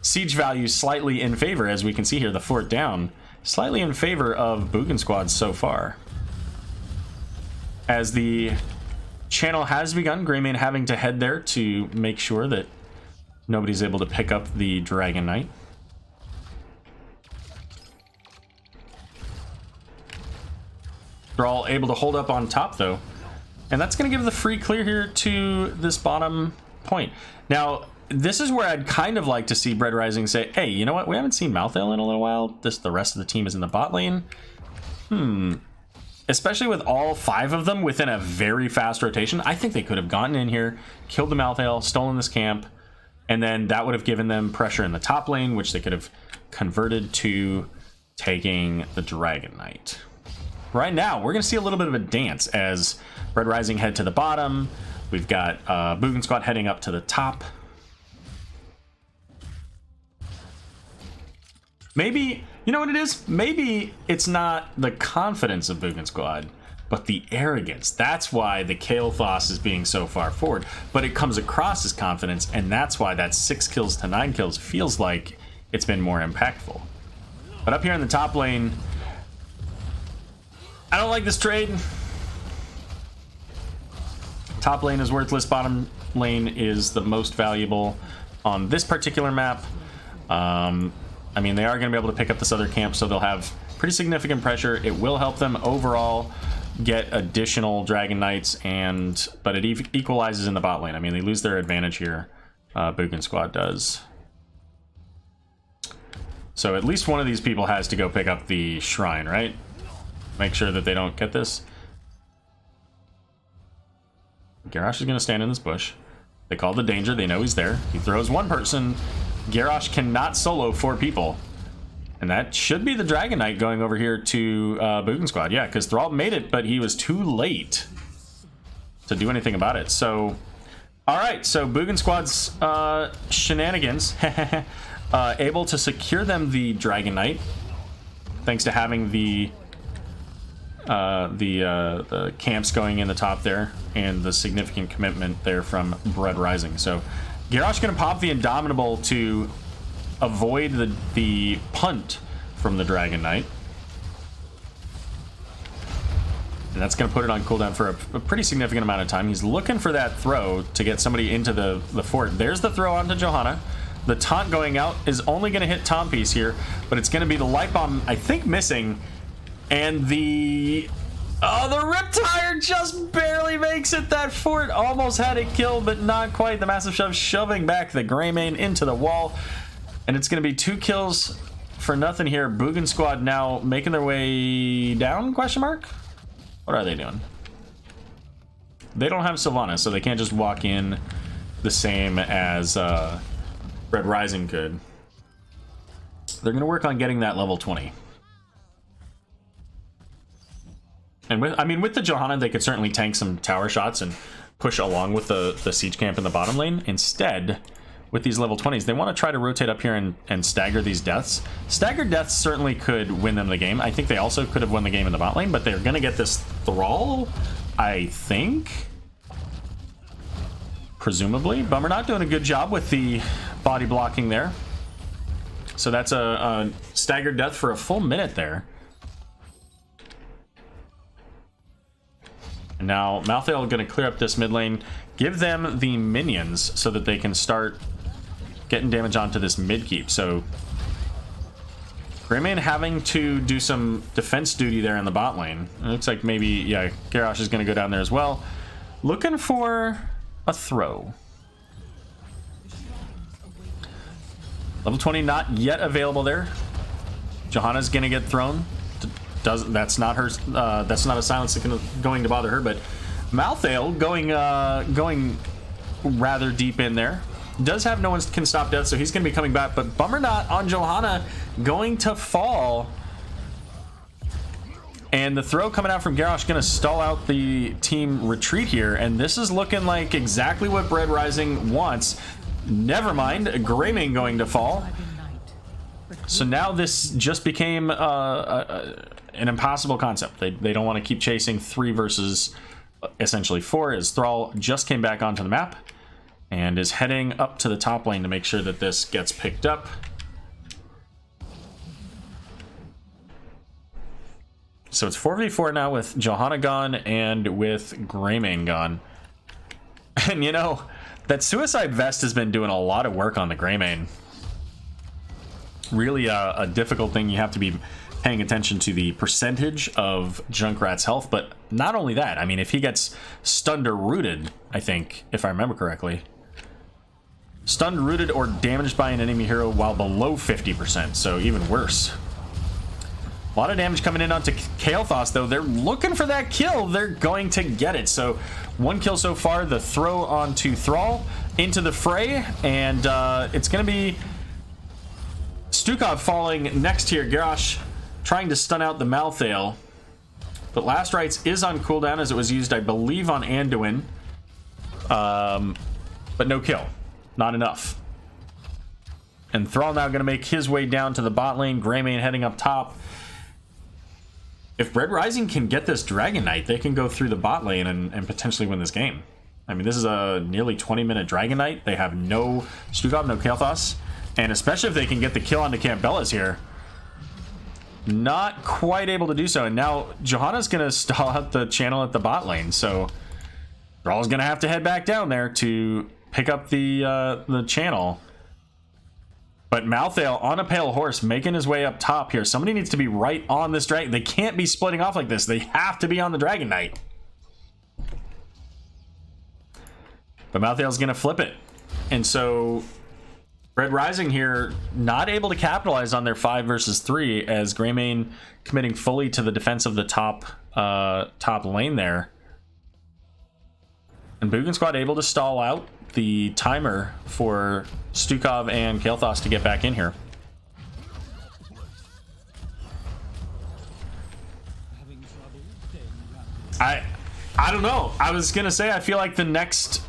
siege value slightly in favor, as we can see here, the fort down, slightly in favor of Boogan Squad so far. As the channel has begun, Greymane having to head there to make sure that nobody's able to pick up the Dragon Knight. They're all able to hold up on top, though. And that's going to give the free clear here to this bottom point. Now, this is where I'd kind of like to see Bread Rising say, hey, you know what? We haven't seen Malthael in a little while. The rest of the team is in the bot lane. Especially with all 5 of them within a very fast rotation. I think they could have gotten in here, killed the Malthael, stolen this camp, and then that would have given them pressure in the top lane, which they could have converted to taking the Dragon Knight. Right now, we're going to see a little bit of a dance as Red Rising head to the bottom. We've got Boogan Squad heading up to the top. Maybe, you know what it is? Maybe it's not the confidence of Boogan Squad, but the arrogance. That's why the Kael'thas is being so far forward, but it comes across as confidence, and that's why that 6 kills to 9 kills feels like it's been more impactful. But up here in the top lane, I don't like this trade. Top lane is worthless. Bottom lane is the most valuable on this particular map. I mean, they are going to be able to pick up this other camp, so they'll have pretty significant pressure. It will help them overall get additional Dragon Knights, but it equalizes in the bot lane. I mean, they lose their advantage here. Boogan Squad does. So at least one of these people has to go pick up the shrine, right? Make sure that they don't get this. Garrosh is going to stand in this bush. They call the danger. They know he's there. He throws one person. Garrosh cannot solo 4 people. And that should be the Dragon Knight going over here to Boogan Squad. Yeah, because Thrall made it, but he was too late to do anything about it. So, all right. So Boogan Squad's shenanigans able to secure them the Dragon Knight, thanks to having the camps going in the top there and the significant commitment there from Bread Rising. So Garrosh going to pop the Indomitable to avoid the punt from the Dragon Knight, and that's going to put it on cooldown for a pretty significant amount of time. He's looking for that throw to get somebody into the fort. There's the throw onto Johanna. The taunt going out is only going to hit Tom Piece here, but it's going to be the light bomb, I think, missing. And the Riptire just barely makes makes it that fort. Almost had it killed, but not quite. The massive shove shoving back the Greymane into the wall. And it's going to be 2 kills for nothing here. Boogan squad now making their way down, question mark? What are they doing? They don't have Sylvanas, so they can't just walk in the same as Red Rising could. They're going to work on getting that level 20. And with the Johanna, they could certainly tank some tower shots and push along with the siege camp in the bottom lane. Instead, with these level 20s, they want to try to rotate up here and stagger these deaths. Staggered deaths certainly could win them the game. I think they also could have won the game in the bot lane, but they're going to get this Thrall, I think. Presumably. Bummer not doing a good job with the body blocking there. So that's a staggered death for a full minute there. And now Malthael going to clear up this mid lane, give them the minions so that they can start getting damage onto this mid keep. So Greymane having to do some defense duty there in the bot lane. It looks like maybe, yeah, Garrosh is going to go down there as well. Looking for a throw. Level 20 not yet available there. Johanna's going to get thrown. That's not her. That's not a silence that's going to bother her. But Malthael going rather deep in there. Does have no one can stop death, so he's going to be coming back. But bummer not on Johanna going to fall. And the throw coming out from Garrosh going to stall out the team retreat here. And this is looking like exactly what Red Rising wants. Never mind, Greymane going to fall. So now this just became an impossible concept. They don't want to keep chasing 3 versus essentially 4, as Thrall just came back onto the map and is heading up to the top lane to make sure that this gets picked up. So it's 4v4 now with Johanna gone and with Greymane gone. And you know, that Suicide Vest has been doing a lot of work on the Greymane. Really a difficult thing. You have to be paying attention to the percentage of Junkrat's health, but not only that, I mean, if he gets stunned or rooted, I think, if I remember correctly, stunned, rooted, or damaged by an enemy hero while below 50%, so even worse. A lot of damage coming in onto Kael'thas, though. They're looking for that kill. They're going to get it. So 1 kill so far. The throw onto Thrall into the fray, and it's going to be Stukov falling next here. Garrosh trying to stun out the Malthael. But Last Rites is on cooldown, as it was used, I believe, on Anduin. But no kill. Not enough. And Thrall now going to make his way down to the bot lane. Greymane heading up top. If Red Rising can get this Dragon Knight, they can go through the bot lane and potentially win this game. I mean, this is a nearly 20-minute Dragon Knight. They have no Stukov, no Kael'thas. And especially if they can get the kill onto Campbellas here. Not quite able to do so. And now Johanna's going to stall out the channel at the bot lane. So Thrall's going to have to head back down there to pick up the channel. But Malthael on a pale horse making his way up top here. Somebody needs to be right on this dragon. They can't be splitting off like this. They have to be on the Dragon Knight. But Malthael's going to flip it. And so Red Rising here not able to capitalize on their 5 versus 3, as Greymane committing fully to the defense of the top lane there. And Boogan squad able to stall out the timer for Stukov and Kael'thas to get back in here. I don't know. I was gonna say, I feel like the next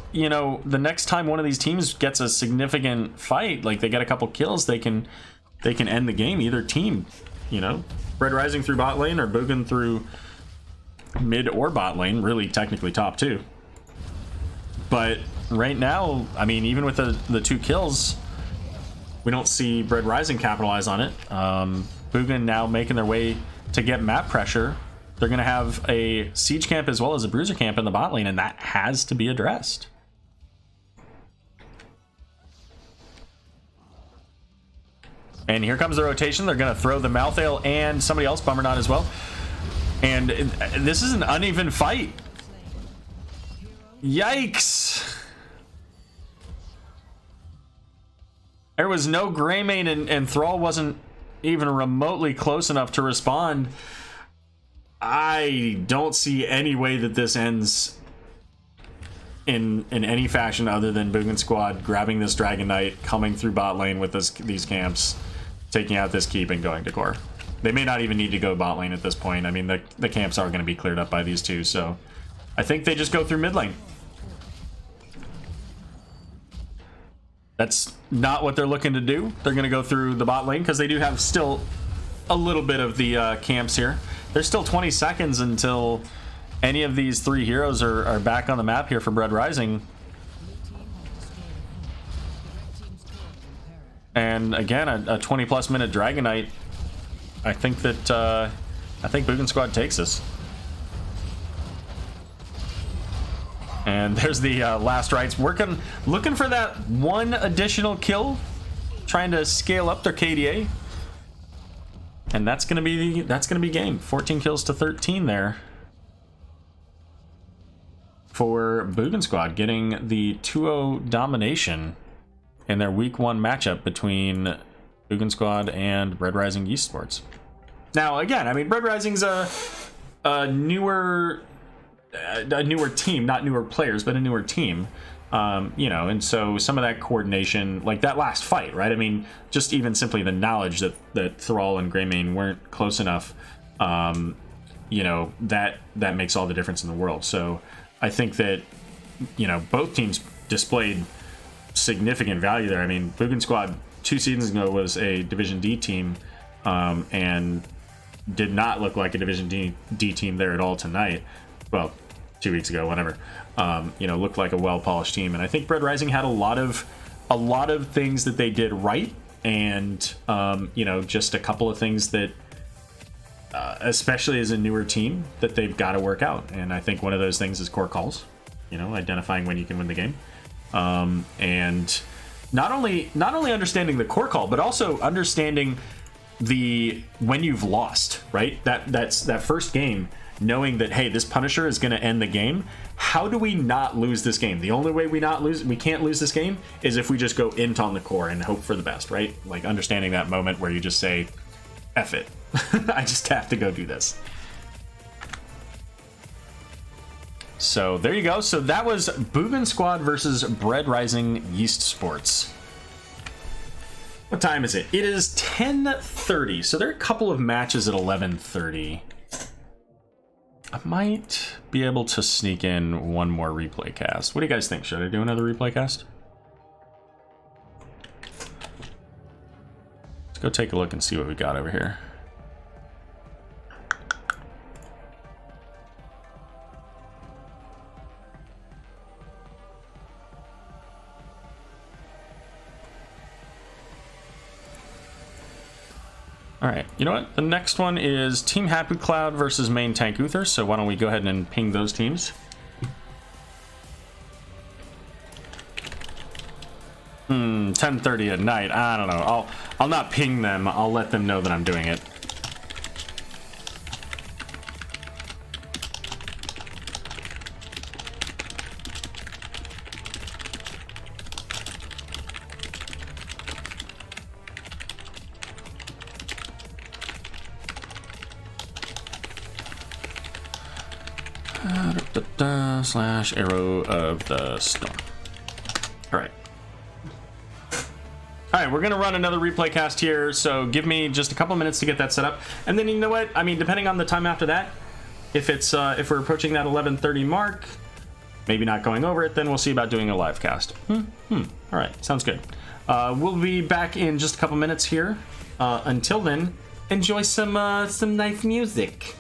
time one of these teams gets a significant fight, like they get a couple kills, they can end the game. Either team, Red Rising through bot lane or Boogan through mid or bot lane, really technically top too. But right now, I mean, even with the 2 kills, we don't see Red Rising capitalize on it. Boogan now making their way to get map pressure. They're going to have a siege camp as well as a bruiser camp in the bot lane, and that has to be addressed. And here comes the rotation. They're going to throw the Malthael and somebody else, Bummer not as well. And this is an uneven fight. Yikes! There was no Greymane, and Thrall wasn't even remotely close enough to respond. I don't see any way that this ends in any fashion other than Boogan Squad grabbing this Dragon Knight, coming through bot lane with these camps, taking out this keep, and going to core. They may not even need to go bot lane at this point. I mean, the camps are going to be cleared up by these two, so I think they just go through mid lane. That's not what they're looking to do. They're going to go through the bot lane because they do have still a little bit of the camps here. There's still 20 seconds until any of these three heroes are back on the map here for Bread Rising. And again, a 20-plus minute Dragon Knight. I think Boogan Squad takes this. And there's the last rites looking for that one additional kill, trying to scale up their KDA. And that's gonna be game. 14 kills to 13 there for Boogan Squad, getting the 2-0 domination in their week 1 matchup between Boogan Squad and Bread Rising Yeast Sports. Now, again, I mean, Bread Rising's a newer team, not newer players, but a newer team. You know, and so some of that coordination, like that last fight, right? I mean, just even simply the knowledge that Thrall and Greymane weren't close enough, you know, that makes all the difference in the world. So I think that, you know, both teams displayed significant value there. I mean, Boogan Squad 2 seasons ago was a Division D team, and did not look like a Division D team there at all tonight. Well, 2 weeks ago, whatever. You know, looked like a well-polished team, and I think Bread Rising had a lot of things that they did right, and you know, just a couple of things that, especially as a newer team, that they've got to work out. And I think one of those things is core calls. You know, identifying when you can win the game, and not only understanding the core call, but also understanding when you've lost. Right, that's that first game. Knowing that, hey, this Punisher is going to end the game. How do we not lose this game? The only way we can't lose this game is if we just go int on the core and hope for the best, right? Like understanding that moment where you just say, F it. I just have to go do this. So there you go. So that was Boogan Squad versus Bread Rising Yeast Sports. What time is it? It is 10:30. So there are a couple of matches at 11:30. I might be able to sneak in one more replay cast. What do you guys think? Should I do another replay cast? Let's go take a look and see what we got over here. All right, you know what? The next one is Team Happy Cloud versus Main Tank Uther. So why don't we go ahead and ping those teams? 10:30 at night. I don't know. I'll not ping them. I'll let them know that I'm doing it. / Aero of the Storm. All right. All right, we're gonna run another replay cast here, so give me just a couple minutes to get that set up, and then you know what? I mean, depending on the time after that, if it's if we're approaching that 11:30 mark, maybe not going over it, then we'll see about doing a live cast. All right, sounds good. We'll be back in just a couple minutes here. Until then, enjoy some nice music.